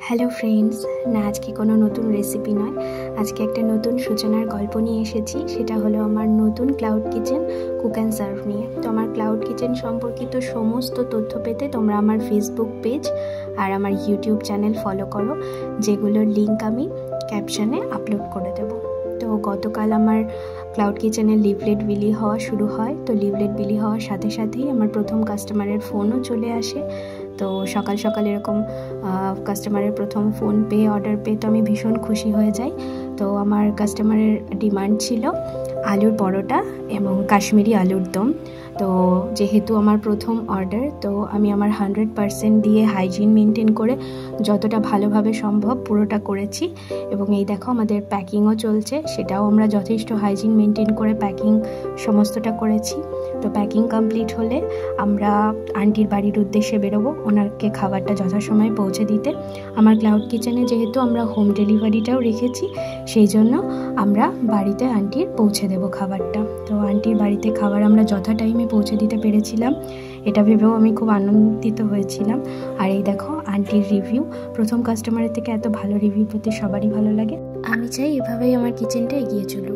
Hello friends, না আজকে কোনো নতুন রেসিপি নয়, আজকে একটা নতুন সূচনার গল্প নিয়ে এসেছি। সেটা হলো আমার নতুন cloud kitchen cook and serve নিয়ে। তো আমার ক্লাউড কিচেন সম্পর্কিত সমস্ত তথ্য পেতে তোমরা আমার ফেসবুক পেজ আর আমার ইউটিউব চ্যানেল ফলো করো, যেগুলোর লিঙ্ক আমি ক্যাপশনে আপলোড করে দেবো। তো গতকাল আমার ক্লাউড কিচেনের লিভলেট বিলি হওয়া শুরু হয়। তো লিভলেট বিলি হওয়ার সাথে সাথেই আমার প্রথম কাস্টমারের ফোনও চলে আসে। তো সকাল সকাল এরকম কাস্টমারের প্রথম ফোন পেয়ে অর্ডার পেয়ে তো আমি ভীষণ খুশি হয়ে যাই। তো আমার কাস্টমারের ডিমান্ড ছিল আলুর পরোটা এবং কাশ্মীরি আলুর দম। তো যেহেতু আমার প্রথম অর্ডার, তো আমি আমার 100% দিয়ে হাইজিন মেনটেন করে যতটা ভালোভাবে সম্ভব পুরোটা করেছি। এবং এই দেখো আমাদের প্যাকিংও চলছে, সেটাও আমরা যথেষ্ট হাইজিন মেনটেন করে প্যাকিং সমস্তটা করেছি। তো প্যাকিং কমপ্লিট হলে আমরা আন্টির বাড়ির উদ্দেশ্যে বেরোবো, ওনাকে খাবারটা যথাসময়ে পৌঁছে দিতে। আমার ক্লাউড কিচেনে যেহেতু আমরা হোম ডেলিভারিটাও রেখেছি, সেই জন্য আমরা বাড়িতে আন্টির পৌঁছে দেবো খাবারটা। তো আন্টির বাড়িতে খাবার আমরা যথা টাইমে পৌঁছে দিতে পেরেছিলাম, এটা ভেবেও আমি খুব আনন্দিত হয়েছিলাম। আর এই দেখো আন্টির রিভিউ, প্রথম কাস্টমারের থেকে এত ভালো রিভিউ পেতে সবারই ভালো লাগে। আমি চাই এভাবেই আমার কিচেনটা এগিয়ে চলুক।